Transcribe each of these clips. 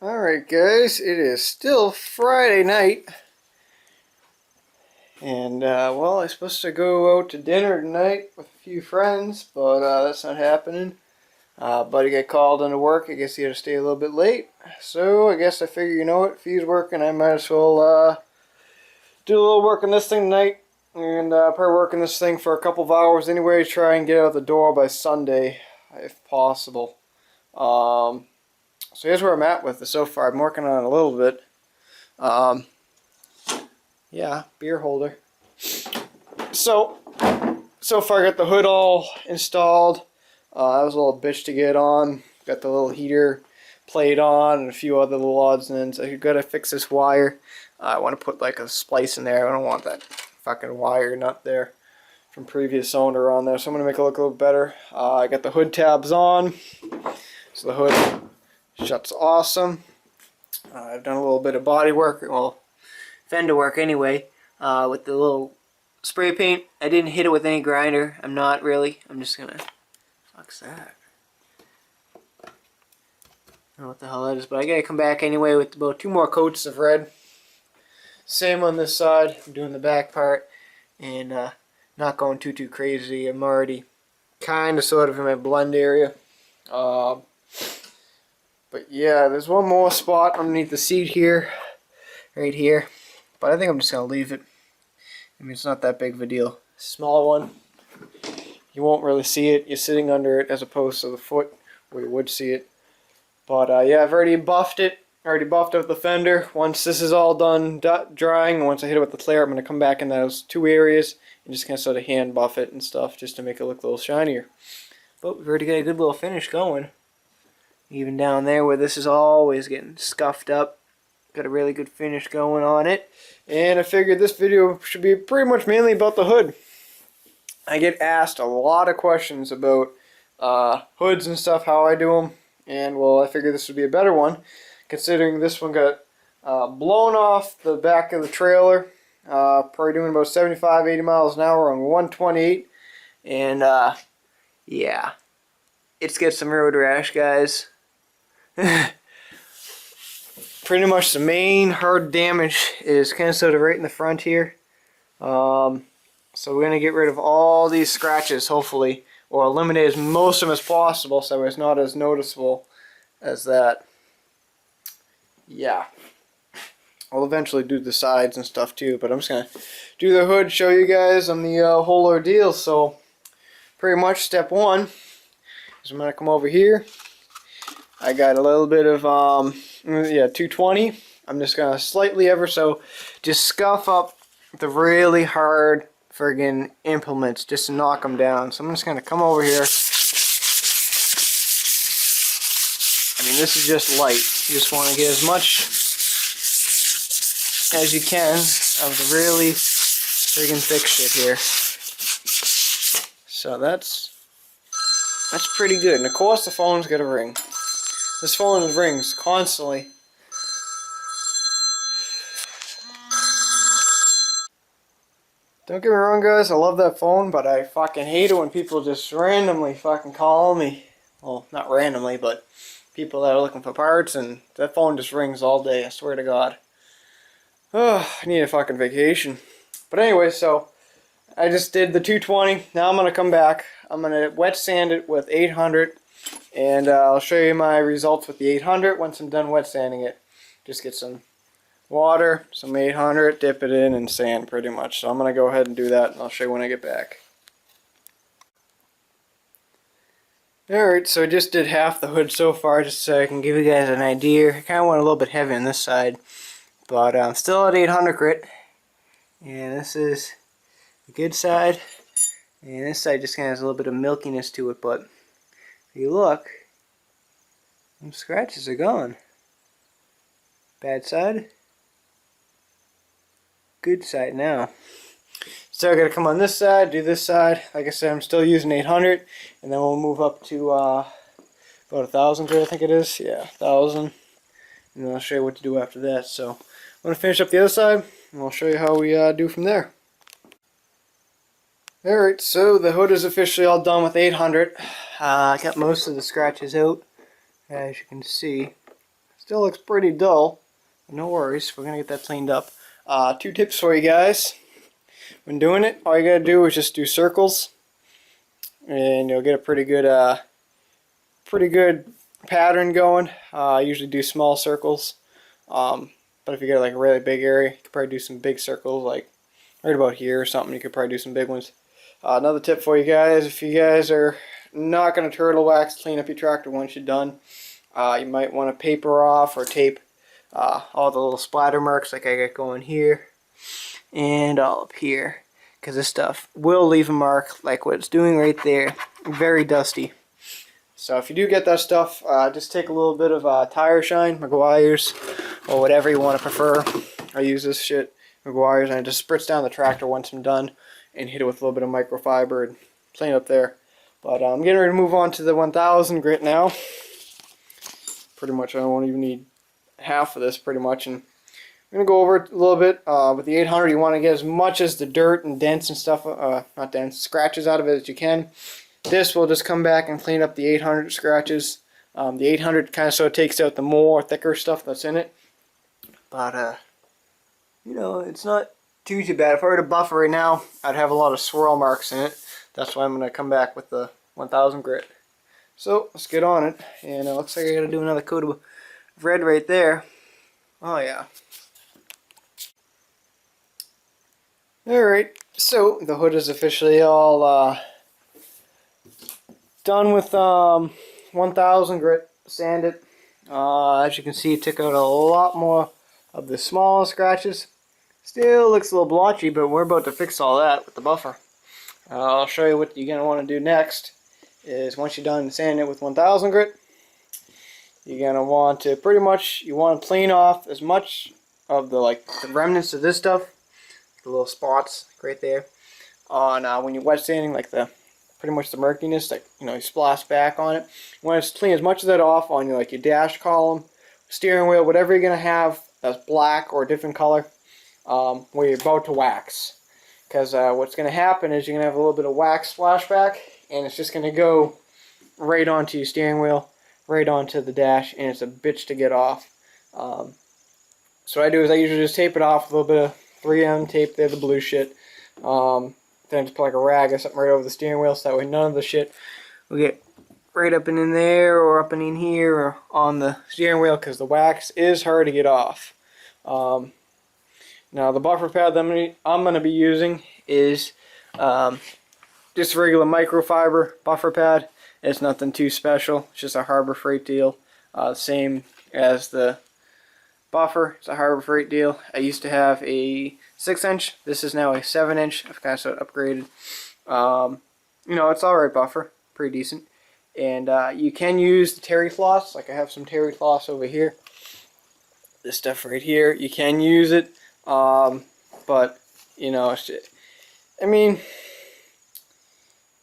Alright guys, it is still Friday night, and well, I'm supposed to go out to dinner tonight with a few friends, but that's not happening. Buddy got called into work. I guess he had to stay a little bit late, so I guess I figure, you know what, if he's working, I might as well do a little work on this thing tonight, and probably work on this thing for a couple of hours anyway, try and get out the door by Sunday, if possible. So here's where I'm at with it so far. I'm working on it a little bit. Yeah, beer holder. So far I got the hood all installed. That was a little bitch to get on. Got the little heater plate on and a few other little odds and ends. I gotta fix this wire. I want to put like a splice in there. I don't want that fucking wire nut there from previous owner on there. So I'm gonna make it look a little better. I got the hood tabs on. So the hood shuts awesome. I've done a little bit of body work, well, fender work anyway, with the little spray paint. I didn't hit it with any grinder. I'm not really. I'm just gonna. Fuck's that? I don't know what the hell that is, but I gotta come back anyway with about 2 more coats of red. Same on this side. I'm doing the back part and not going too crazy. I'm already kind of sort of in my blend area. But yeah, there's one more spot underneath the seat here, right here. But I think I'm just going to leave it. I mean, it's not that big of a deal. Small one. You won't really see it. You're sitting under it as opposed to the foot where you would see it. But yeah, I've already buffed it. Already buffed out the fender. Once this is all done drying, once I hit it with the clear, I'm going to come back in those 2 areas and just kind of sort of hand buff it and stuff just to make it look a little shinier. But we've already got a good little finish going. Even down there where this is always getting scuffed up. Got a really good finish going on it. And I figured this video should be pretty much mainly about the hood. I get asked a lot of questions about hoods and stuff, how I do them. And well, I figured this would be a better one, considering this one got blown off the back of the trailer. Probably doing about 75, 80 miles an hour on 128. And yeah, it's got some road rash, guys. Pretty much the main hard damage is kind of sort of right in the front here. So we're going to get rid of all these scratches, hopefully, or eliminate as most of them as possible so it's not as noticeable as that. Yeah. I'll eventually do the sides and stuff too, but I'm just going to do the hood, show you guys on the whole ordeal. So pretty much step 1 is I'm going to come over here. I got a little bit of, 220. I'm just going to slightly ever so just scuff up the really hard friggin' implements just to knock them down. So I'm just going to come over here. I mean, this is just light. You just want to get as much as you can of the really friggin' thick shit here. So that's pretty good. And of course the phone's got a ring. This phone rings constantly. Don't get me wrong, guys, I love that phone, but I fucking hate it when people just randomly fucking call me. Well, not randomly, but people that are looking for parts, and that phone just rings all day, I swear to God. Oh, I need a fucking vacation. But anyway, so I just did the 220. Now I'm going to come back. I'm going to wet sand it with 800. And I'll show you my results with the 800 once I'm done wet sanding it. Just get some water, some 800, dip it in, and sand pretty much. So I'm going to go ahead and do that, and I'll show you when I get back. Alright, so I just did half the hood so far, just so I can give you guys an idea. I kind of went a little bit heavy on this side, but I'm still at 800 grit. And this is the good side. And this side just kind of has a little bit of milkiness to it, but if you look, them scratches are gone. Bad side. Good side now. So I gotta come on this side, do this side. Like I said, I'm still using 800, and then we'll move up to about 1,000 grit, I think it is. Yeah, 1,000. And then I'll show you what to do after that. So I'm gonna finish up the other side, and I'll show you how we do from there. Alright, so the hood is officially all done with 800. I got most of the scratches out, as you can see. Still looks pretty dull. No worries, we're gonna get that cleaned up. 2 tips for you guys. When doing it, all you gotta do is just do circles, and you'll get a pretty good pattern going. I usually do small circles, but if you get like a really big area, you could probably do some big circles, like right about here or something. You could probably do some big ones. Another tip for you guys: if you guys are not gonna turtle wax, clean up your tractor once you're done. You might want to paper off or tape all the little splatter marks like I got going here and all up here, because this stuff will leave a mark like what it's doing right there. Very dusty. So if you do get that stuff, just take a little bit of tire shine, Meguiar's, or whatever you want to prefer. I use this shit, Meguiar's, and I just spritz down the tractor once I'm done and hit it with a little bit of microfiber and clean up there. But I'm getting ready to move on to the 1000 grit now. Pretty much I won't even need half of this pretty much, and I'm going to go over it a little bit. With the 800 you want to get as much as the dirt and dents and stuff, not dents, scratches out of it as you can. This will just come back and clean up the 800 scratches. The 800 kind of takes out the more thicker stuff that's in it. But, you know, it's not too bad. If I were to buffer right now, I'd have a lot of swirl marks in it. That's why I'm going to come back with the 1000 grit. So, let's get on it. And it looks like I got to do another coat of red right there. Oh, yeah. Alright, so the hood is officially all done with 1000 grit. Sand it. As you can see, it took out a lot more of the smaller scratches. Still looks a little blotchy, but we're about to fix all that with the buffer. I'll show you what you're going to want to do next. Is once you're done sanding it with 1000 grit, you're going to want to you want to clean off as much of the remnants of this stuff, the little spots right there, on when you're wet sanding, like pretty much the murkiness, like, you know, you splash back on it. You want to clean as much of that off on your dash column, steering wheel, whatever you're going to have that's black or a different color, where you're about to wax. Because what's going to happen is you're going to have a little bit of wax splashback, and it's just going to go right onto your steering wheel, right onto the dash, and it's a bitch to get off. So what I do is I usually just tape it off with a little bit of 3M tape there, the blue shit. Then I just put like a rag or something right over the steering wheel, so that way none of the shit will get right up and in there or up and in here or on the steering wheel, because the wax is hard to get off. Now the buffer pad that I'm going to be using is just a regular microfiber buffer pad. It's nothing too special. It's just a Harbor Freight deal. Same as the buffer. It's a Harbor Freight deal. I used to have a 6-inch. This is now a 7-inch. I've kind of upgraded. You know, it's alright buffer. Pretty decent. And you can use the terry cloths. Like I have some terry cloths over here. This stuff right here. You can use it. But, you know, I mean,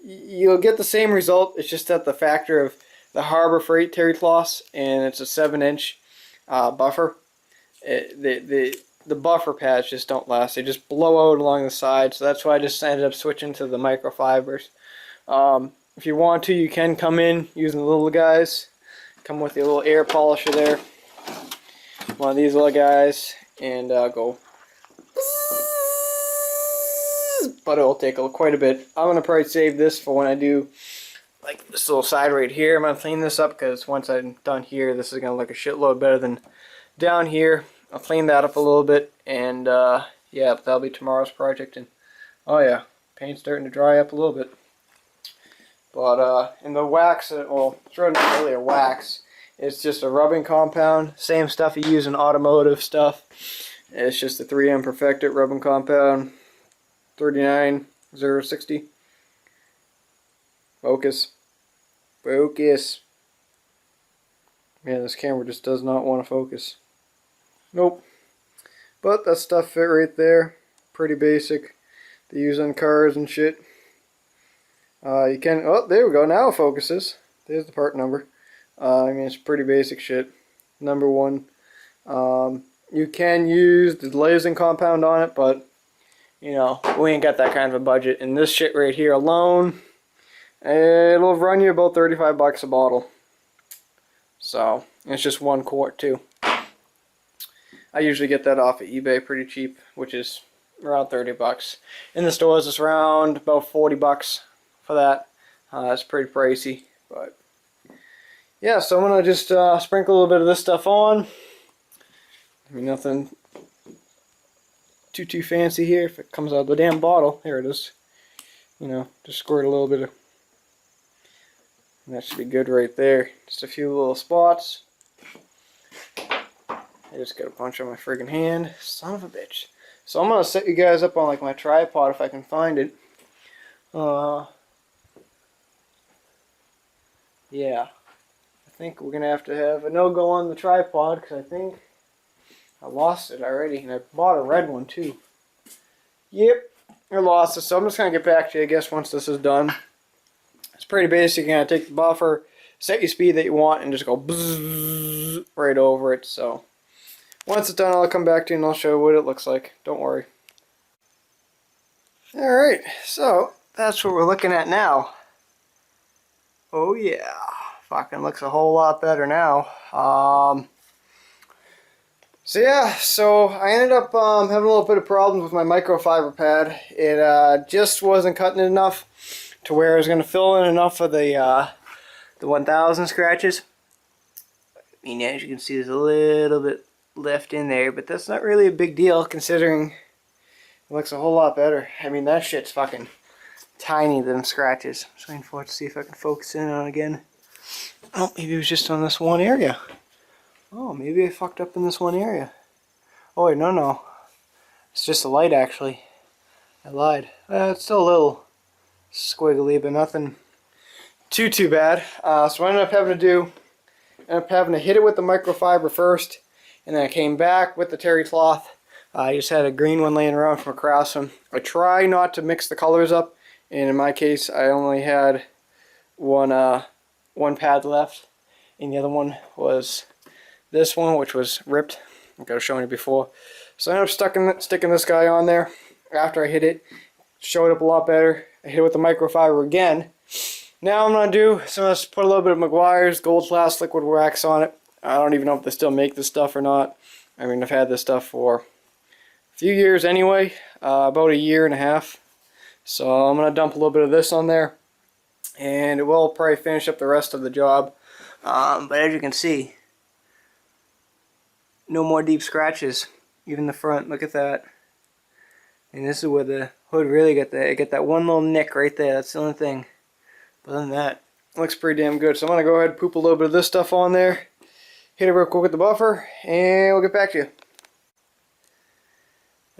you'll get the same result. It's just that the factor of the Harbor Freight terry cloths, and it's a 7-inch buffer. The buffer pads just don't last. They just blow out along the side. So that's why I just ended up switching to the microfibers. If you want to, you can come in using the little guys. Come with your little air polisher there. One of these little guys, and go. But it will take quite a bit. I'm going to probably save this for when I do like this little side right here. I'm going to clean this up, because once I'm done here, this is going to look a shitload better than down here. I'll clean that up a little bit, and yeah, that'll be tomorrow's project. And oh yeah, paint's starting to dry up a little bit. But in the wax, well, it's not really a wax. It's just a rubbing compound. Same stuff you use in automotive stuff. It's just a 3M Perfected rubbing compound. 39060. Focus. Focus. Man, this camera just does not want to focus. Nope. But that stuff fit right there. Pretty basic. They use on cars and shit. You can, oh, there we go. Now it focuses. There's the part number. I mean, it's pretty basic shit. Number 1. You can use the glazing compound on it, but you know, we ain't got that kind of a budget. And this shit right here alone, it'll run you about $35 a bottle. So, it's just 1 quart too. I usually get that off of eBay pretty cheap, which is around 30 bucks. In the stores, it's around about 40 bucks for that. It's pretty pricey, but yeah, so I'm going to just sprinkle a little bit of this stuff on. I mean, nothing too fancy here. If it comes out of the damn bottle, here it is. You know, just squirt a little bit of, and that should be good right there. Just a few little spots. I just got a bunch on my friggin' hand. Son of a bitch. So I'm going to set you guys up on like my tripod if I can find it. Yeah. I think we're going to have a no-go on the tripod because I think I lost it already. And I bought a red one too. Yep. I lost it. So I'm just going to get back to you, I guess, once this is done. It's pretty basic. You're going to take the buffer, set your speed that you want, and just go bzzz right over it. So once it's done, I'll come back to you and I'll show you what it looks like. Don't worry. Alright, so that's what we're looking at now. Oh yeah. Fucking looks a whole lot better now. So yeah, so I ended up having a little bit of problems with my microfiber pad. It just wasn't cutting it enough to where I was going to fill in enough of the 1000 scratches. I mean, as you can see, there's a little bit left in there, but that's not really a big deal considering it looks a whole lot better. I mean, that shit's fucking tiny, them scratches. I'm just waiting for it to see if I can focus in on it again. Oh, maybe it was just on this one area. Oh, maybe I fucked up in this one area. Oh wait, no. It's just a light actually. I lied. It's still a little squiggly, but nothing too bad. So what I ended up having to hit it with the microfiber first, and then I came back with the terry cloth. I just had a green one laying around from across them. I try not to mix the colors up, and in my case I only had one pad left, and the other one was this one, which was ripped, like I was showing you before. So I ended up sticking this guy on there after I hit it. Showed up a lot better. I hit it with the microfiber again. Now I'm going to do, so I'm going to put a little bit of Meguiar's Gold Class liquid wax on it. I don't even know if they still make this stuff or not. I mean, I've had this stuff for a few years anyway, about a year and a half. So I'm going to dump a little bit of this on there, and it will probably finish up the rest of the job. But as you can see, no more deep scratches, even the front. Look at that. And this is where the hood really get that one little nick right there. That's the only thing. But other than that, it looks pretty damn good. So I'm going to go ahead and poop a little bit of this stuff on there, hit it real quick with the buffer, and we'll get back to you.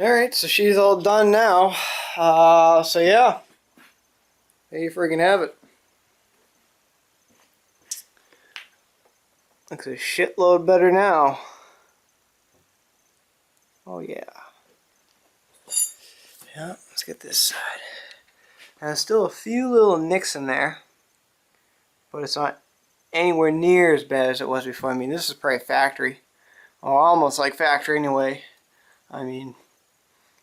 Alright, so she's all done now. So yeah, there you friggin' have it. Looks a shitload better now. Oh yeah. Yeah, let's get this side. Now, there's still a few little nicks in there, but it's not anywhere near as bad as it was before. I mean, this is probably factory, or almost like factory anyway. I mean,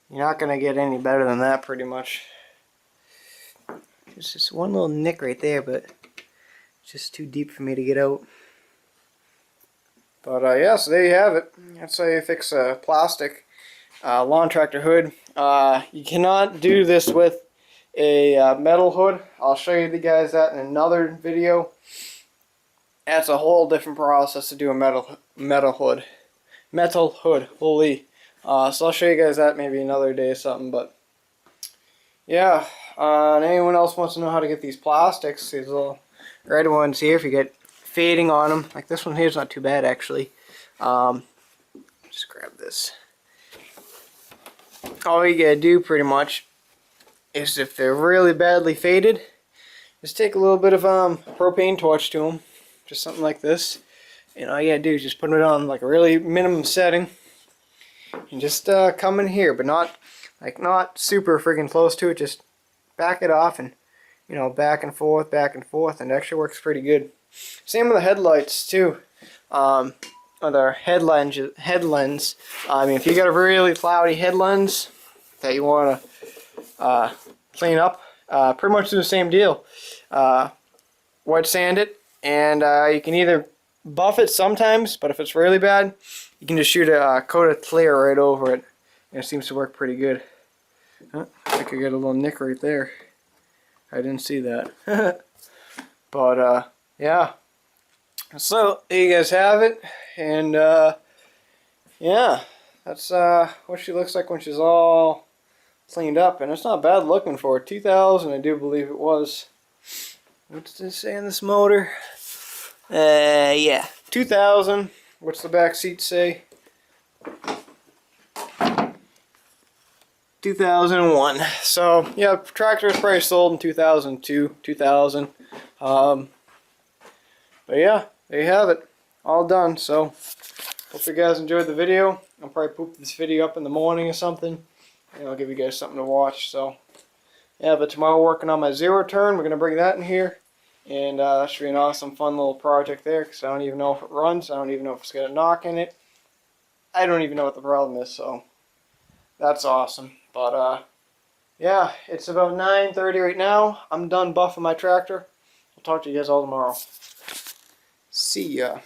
you're not gonna get any better than that, pretty much. There's just one little nick right there, but it's just too deep for me to get out. But yeah, so there you have it. That's how you fix a plastic lawn tractor hood. You cannot do this with a metal hood. I'll show you guys that in another video. That's a whole different process to do a metal hood. Holy. So I'll show you guys that maybe another day or something. But yeah, and anyone else wants to know how to get these plastics, these little red ones here, if you get fading on them, like this one here is not too bad actually. Just grab this. All you gotta do pretty much is, if they're really badly faded, just take a little bit of propane torch to them, just something like this, and all you gotta do is just put it on like a really minimum setting, and just come in here, but not super friggin' close to it. Just back it off, and you know, back and forth, and it actually works pretty good. Same with the headlights too. Other head lens. I mean, if you got a really cloudy head lens that you want to clean up, pretty much do the same deal. Wet sand it, and you can either buff it sometimes, but if it's really bad, you can just shoot a coat of clear right over it, and it seems to work pretty good. I could get a little nick right there. I didn't see that. But yeah. So there you guys have it, and yeah, that's what she looks like when she's all cleaned up, and it's not bad looking for 2000. I do believe it was. What's this say in this motor? Yeah, 2000. What's the back seat say? 2001. So yeah, tractor was probably sold in 2002, 2000. But yeah, there you have it, all done. So hope you guys enjoyed the video. I'll probably poop this video up in the morning or something, and I'll give you guys something to watch. So yeah, but tomorrow working on my zero turn. We're gonna bring that in here, and that should be an awesome, fun little project there. Because I don't even know if it runs. I don't even know if it's got a knock in it. I don't even know what the problem is. So that's awesome. But yeah, it's about 9:30 right now. I'm done buffing my tractor. I'll talk to you guys all tomorrow. See ya.